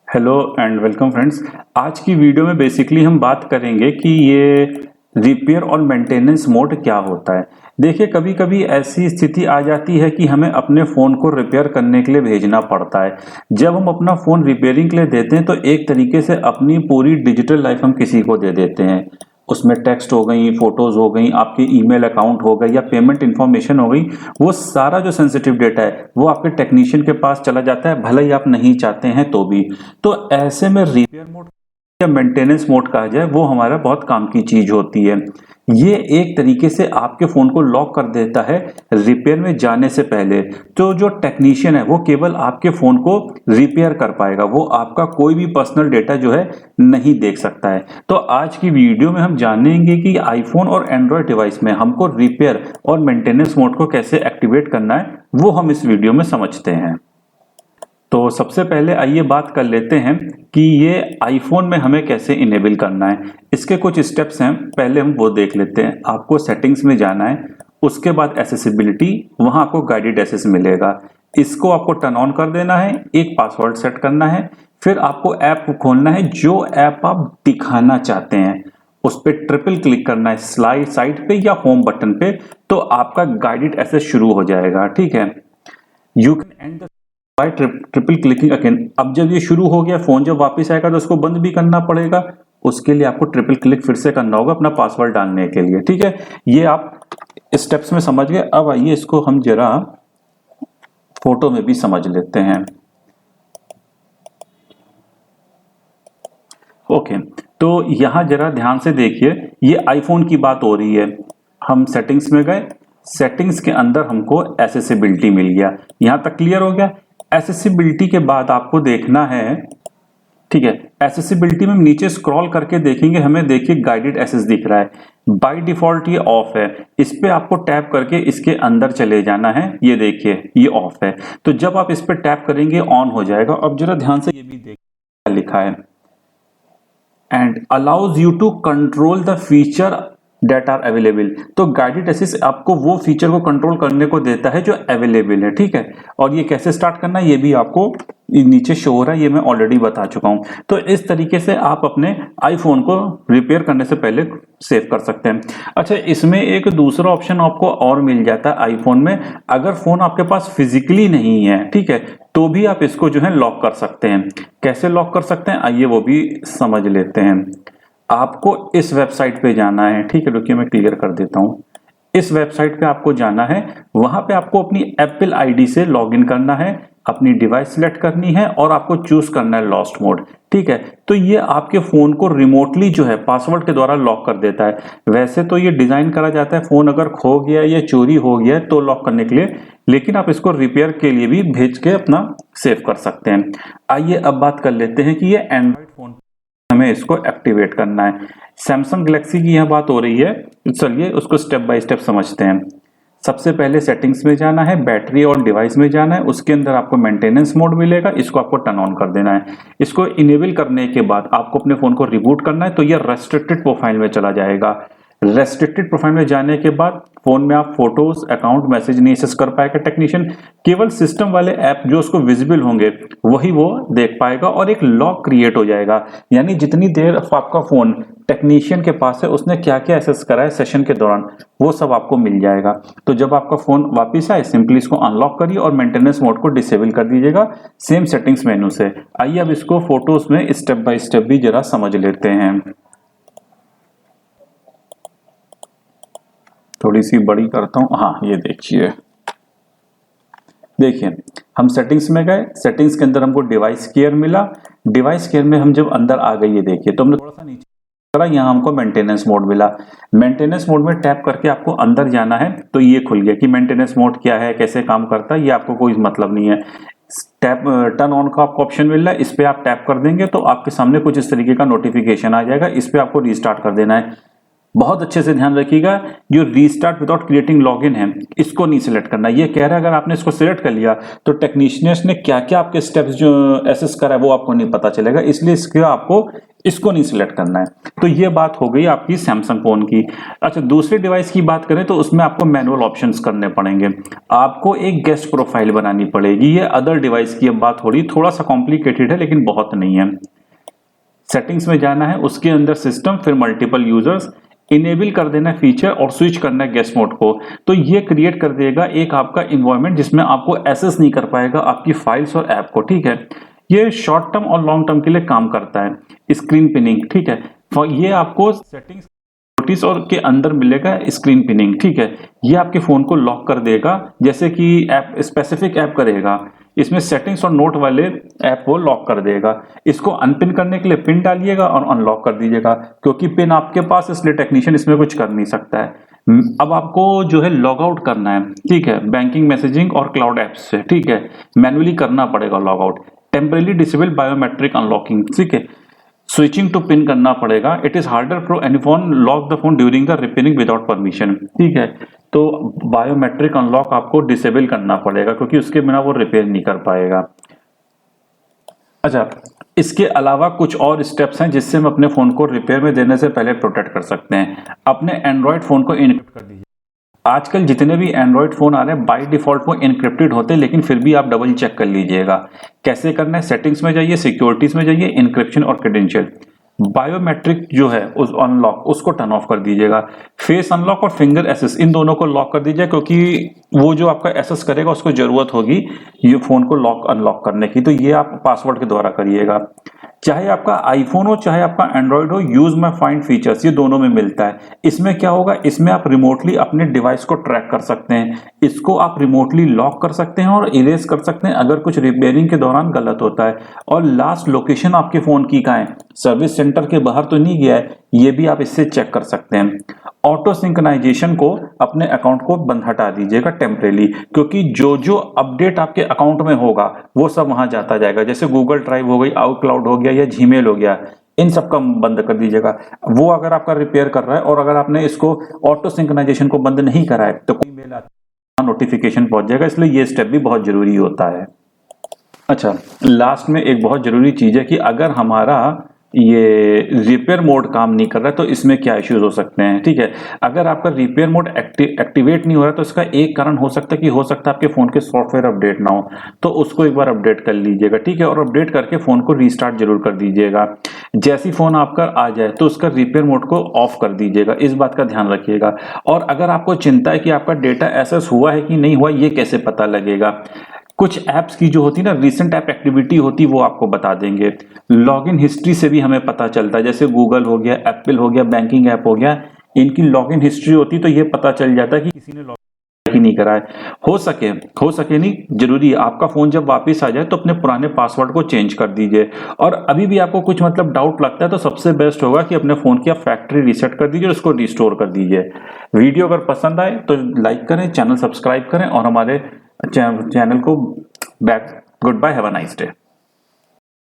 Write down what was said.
Hello and welcome friends. आज की video में बेसिकली हम बात करेंगे कि ये रिपेयर और मेंटेनेंस मोड क्या होता है। देखिए, कभी कभी ऐसी स्थिति आ जाती है कि हमें अपने फ़ोन को रिपेयर करने के लिए भेजना पड़ता है। जब हम अपना फ़ोन रिपेयरिंग के लिए देते हैं तो एक तरीके से अपनी पूरी डिजिटल लाइफ हम किसी को दे देते हैं। उसमें टेक्स्ट हो गई, फोटोज हो गई, आपके ईमेल अकाउंट हो गई या पेमेंट इन्फॉर्मेशन हो गई। वो सारा जो सेंसिटिव डेटा है वो आपके टेक्नीशियन के पास चला जाता है, भले ही आप नहीं चाहते हैं तो भी। तो ऐसे में रिपेयर मोड या मेंटेनेंस मोड कहा जाए, वो हमारा बहुत काम की चीज होती है। ये एक तरीके से आपके फोन को लॉक कर देता है रिपेयर में जाने से पहले। तो जो टेक्नीशियन है वो केवल आपके फोन को रिपेयर कर पाएगा, वो आपका कोई भी पर्सनल डेटा जो है नहीं देख सकता है। तो आज की वीडियो में हम जानेंगे कि आईफोन और एंड्रॉयड डिवाइस में हमको रिपेयर और मेंटेनेंस मोड को कैसे एक्टिवेट करना है, वो हम इस वीडियो में समझते हैं। तो सबसे पहले आइए बात कर लेते हैं कि ये आईफोन में हमें कैसे इनेबल करना है। इसके कुछ स्टेप्स हैं, पहले हम वो देख लेते हैं। आपको सेटिंग्स में जाना है, उसके बाद एक्सेसिबिलिटी, वहां आपको गाइडेड एक्सेस मिलेगा। इसको आपको टर्न ऑन कर देना है, एक पासवर्ड सेट करना है, फिर आपको ऐप खोलना है जो ऐप आप दिखाना चाहते हैं। उस पर ट्रिपल क्लिक करना है स्लाइड साइड पे या होम बटन पे, तो आपका गाइडेड एक्सेस शुरू हो जाएगा। ठीक है, you can and bye triple clicking again. अब जब ये शुरू हो गया, फोन जब वापस आएगा तो उसको बंद भी करना पड़ेगा। उसके लिए आपको ट्रिपल क्लिक फिर से करना होगा अपना पासवर्ड डालने के लिए। ठीक है, ये आप स्टेप्स में समझ गए। अब आइए इसको हम जरा फोटो में भी समझ लेते हैं। ओके, तो यहां जरा ध्यान से देखिए, ये आईफोन की बात हो रही है। हम सेटिंग्स में गए, सेटिंग्स के अंदर हमको एसेसिबिलिटी मिल गया। यहां तक क्लियर हो गया। एसेसिबिलिटी के बाद आपको देखना है, ठीक है, एसेसिबिलिटी में हम नीचे स्क्रॉल करके देखेंगे, हमें देखिए गाइडेड एक्सेस दिख रहा है। बाय डिफॉल्ट ये ऑफ है, इस पे आपको टैप करके इसके अंदर चले जाना है। ये देखिए ये ऑफ है, तो जब आप इस पे टैप करेंगे ऑन हो जाएगा। अब जरा ध्यान से ये भी देखिए लिखा है, and allows you to control the feature that are available. तो गाइडेड एक्सेस आपको वो फीचर को कंट्रोल करने को देता है जो अवेलेबल है। ठीक है, और ये कैसे स्टार्ट करना है ये भी आपको नीचे शो हो रहा है, ये मैं ऑलरेडी बता चुका हूं। तो इस तरीके से आप अपने आईफोन को रिपेयर करने से पहले सेव कर सकते हैं। अच्छा, इसमें एक दूसरा ऑप्शन आपको और मिल जाता है आईफोन में। अगर फोन आपके पास फिजिकली नहीं है, ठीक है, तो भी आप इसको जो है लॉक कर सकते हैं। कैसे लॉक कर सकते हैं आइए वो भी समझ लेते हैं। आपको इस वेबसाइट पे जाना है, ठीक है, रुकिए मैं क्लियर कर देता हूं। इस वेबसाइट पे आपको जाना है, वहां पे आपको अपनी एप्पल आईडी से लॉगिन करना है, अपनी डिवाइस सिलेक्ट करनी है और आपको चूज करना है लॉस्ट मोड। ठीक है, तो ये आपके फोन को रिमोटली जो है पासवर्ड के द्वारा लॉक कर देता है। वैसे तो ये डिजाइन करा जाता है फोन अगर खो गया या चोरी हो गया तो लॉक करने के लिए, लेकिन आप इसको रिपेयर के लिए भी भेज के अपना सेव कर सकते हैं। आइए अब बात कर लेते हैं कि ये एंड्रॉइड फोन हमें इसको एक्टिवेट करना है। सैमसंग गैलेक्सी की यह बात हो रही है, चलिए उसको स्टेप बाय स्टेप समझते हैं। सबसे पहले सेटिंग्स में जाना है, बैटरी और डिवाइस में जाना है, उसके अंदर आपको मेंटेनेंस मोड मिलेगा, इसको आपको टर्न ऑन कर देना है। इसको इनेबल करने के बाद आपको अपने फोन को रिबूट करना है, तो यह रेस्ट्रिक्टेड प्रोफाइल में चला जाएगा। रेस्ट्रिक्टेड प्रोफाइल में जाने के बाद फोन में आप फोटोज, अकाउंट, मैसेज नहीं एक्सेस कर पाएगा टेक्नीशियन। केवल सिस्टम वाले ऐप जो उसको विजिबल होंगे वही वो देख पाएगा और एक लॉक क्रिएट हो जाएगा। यानी जितनी देर आपका फोन टेक्नीशियन के पास है उसने क्या क्या एक्सेस करा है सेशन के दौरान, वो सब आपको मिल जाएगा। तो जब आपका फोन वापस आए सिंपली इसको अनलॉक करिए और मेंटेनेंस मोड को डिसेबल कर दीजिएगा सेम सेटिंग्स मेनू से। आइए अब इसको फोटोज में स्टेप बाय स्टेप भी जरा समझ लेते हैं। थोड़ी सी बड़ी करता हूं, हाँ ये देखिए, देखिए हम सेटिंग्स में गए, सेटिंग्स के अंदर हमको डिवाइस केयर मिला। डिवाइस केयर में हम जब अंदर आ गए, ये देखिए, तो हमने थोड़ा सा नीचे करा, यहाँ हमको मेंटेनेंस मोड मिला। मेंटेनेंस मोड में टैप करके आपको अंदर जाना है, तो ये खुल गया कि मेंटेनेंस मोड क्या है, कैसे काम करता है, ये आपको कोई मतलब नहीं है। टैप टर्न ऑन का आपको ऑप्शन मिल रहा है, इस पे आप टैप कर देंगे तो आपके सामने कुछ इस तरीके का नोटिफिकेशन आ जाएगा। इस पे आपको रीस्टार्ट कर देना है। बहुत अच्छे से ध्यान रखिएगा, जो रीस्टार्ट विदाउट क्रिएटिंग लॉगिन है इसको नहीं सिलेक्ट करना। ये कह रहा है अगर आपने इसको सिलेक्ट कर लिया तो टेक्नीशियंस ने क्या क्या आपके स्टेप्स जो एसेस करा है वो आपको नहीं पता चलेगा, इसलिए इसका आपको इसको नहीं सिलेक्ट करना है। तो ये बात हो गई आपकी सैमसंग फोन की। अच्छा, दूसरे डिवाइस की बात करें तो उसमें आपको मैनुअल ऑप्शंस करने पड़ेंगे, आपको एक गेस्ट प्रोफाइल बनानी पड़ेगी। ये अदर डिवाइस की अब बात हो रही, थोड़ा सा कॉम्प्लिकेटेड है लेकिन बहुत नहीं है। सेटिंग्स में जाना है, उसके अंदर सिस्टम, फिर मल्टीपल यूजर्स, इनेबल कर देना है फीचर और स्विच करना है गेस्ट मोड को। तो ये क्रिएट कर देगा एक आपका इन्वायरमेंट जिसमें आपको एक्सेस नहीं कर पाएगा आपकी फाइल्स और ऐप को, ठीक है। ये शॉर्ट टर्म और लॉन्ग टर्म के लिए काम करता है। स्क्रीन पिनिंग, ठीक है, ये आपको सेटिंग्स नोटिस और के अंदर मिलेगा स्क्रीन पिनिंग, ठीक है। ये आपके फोन को लॉक कर देगा, जैसे कि ऐप स्पेसिफिक ऐप करेगा, इसमें सेटिंग्स और नोट वाले ऐप को लॉक कर देगा। इसको अनपिन करने के लिए पिन डालिएगा और अनलॉक कर दीजिएगा, क्योंकि पिन आपके पास इसलिए टेक्नीशियन इसमें कुछ कर नहीं सकता है। अब आपको जो है लॉग आउट करना है, ठीक है, बैंकिंग, मैसेजिंग और क्लाउड एप्स से, ठीक है, मैनुअली करना पड़ेगा log out. Temporarily disable biometric unlocking, ठीक है, स्विचिंग टू पिन करना पड़ेगा। It is harder for any phone lock the phone during the repairing without permission, ठीक है। तो बायोमेट्रिक अनलॉक आपको डिसेबल करना पड़ेगा क्योंकि उसके बिना वो रिपेयर नहीं कर पाएगा। अच्छा, इसके अलावा कुछ और स्टेप्स हैं जिससे हम अपने फोन को रिपेयर में देने से पहले प्रोटेक्ट कर सकते हैं। अपने एंड्रॉयड फोन को इनक्रिप्ट कर दीजिए। आजकल जितने भी एंड्रॉयड फोन आ रहे हैं बाय डिफॉल्ट वो इनक्रिप्टेड होते हैं, लेकिन फिर भी आप डबल चेक कर लीजिएगा। कैसे करना है? सेटिंग्स में जाइए, सिक्योरिटीज में जाइए, इनक्रिप्शन और क्रेडेंशियल, बायोमेट्रिक जो है उस अनलॉक उसको टर्न ऑफ कर दीजिएगा। फेस अनलॉक और फिंगर एसेस इन दोनों को लॉक कर दीजिए, क्योंकि वो जो आपका एसेस करेगा उसको जरूरत होगी ये फोन को लॉक अनलॉक करने की। तो ये आप पासवर्ड के द्वारा करिएगा। चाहे आपका आईफोन हो चाहे आपका एंड्रॉइड हो, यूज माय फाइंड फीचर्स ये दोनों में मिलता है। इसमें क्या होगा, इसमें आप रिमोटली अपने डिवाइस को ट्रैक कर सकते हैं, इसको आप रिमोटली लॉक कर सकते हैं और इरेज कर सकते हैं अगर कुछ रिपेयरिंग के दौरान गलत होता है। और लास्ट लोकेशन आपके फोन की कहाँ है, सर्विस सेंटर के बाहर तो नहीं गया है, ये भी आप इससे चेक कर सकते हैं। ऑटो सिंक्रोनाइजेशन को अपने अकाउंट को बंद हटा दीजिएगा टेम्परेली, क्योंकि जो जो अपडेट आपके अकाउंट में होगा वो सब वहां जाता जाएगा। जैसे गूगल ड्राइव हो गई, आउट क्लाउड हो गया या जीमेल हो गया, इन सब का बंद कर दीजिएगा। वो अगर आपका रिपेयर कर रहा है और अगर आपने इसको ऑटो सिंक्रोनाइजेशन को बंद नहीं करा है तो कोई मेल आता नोटिफिकेशन पहुंच जाएगा, इसलिए ये स्टेप भी बहुत जरूरी होता है। अच्छा, लास्ट में एक बहुत जरूरी चीज है कि अगर हमारा ये रिपेयर मोड काम नहीं कर रहा है तो इसमें क्या इश्यूज हो सकते हैं, ठीक है। अगर आपका रिपेयर मोड एक्टिवेट नहीं हो रहा है तो इसका एक कारण हो सकता है कि हो सकता है आपके फोन के सॉफ्टवेयर अपडेट ना हो, तो उसको एक बार अपडेट कर लीजिएगा, ठीक है। और अपडेट करके फोन को रीस्टार्ट जरूर कर दीजिएगा। जैसी फोन आपका आ जाए तो उसका रिपेयर मोड को ऑफ कर दीजिएगा, इस बात का ध्यान रखिएगा। और अगर आपको चिंता है कि आपका डेटा एक्सेस हुआ है कि नहीं हुआ, ये कैसे पता लगेगा, कुछ ऐप्स की जो होती है ना, रीसेंट ऐप एक्टिविटी होती, वो आपको बता देंगे। लॉगिन हिस्ट्री से भी हमें पता चलता है, जैसे गूगल हो गया, एप्पल हो गया, बैंकिंग ऐप हो गया, इनकी लॉगिन हिस्ट्री होती तो ये पता चल जाता है कि किसी ने लॉगिन ही नहीं करा है। हो सके नहीं जरूरी है, आपका फोन जब वापस आ जाए तो अपने पुराने पासवर्ड को चेंज कर दीजिए। और अभी भी आपको कुछ मतलब डाउट लगता है तो सबसे बेस्ट होगा कि अपने फोन की आप फैक्ट्री रीसेट कर दीजिए और उसको रिस्टोर कर दीजिए। वीडियो अगर पसंद आए तो लाइक करें, चैनल सब्सक्राइब करें और हमारे चैनल को back. Goodbye, have a nice day.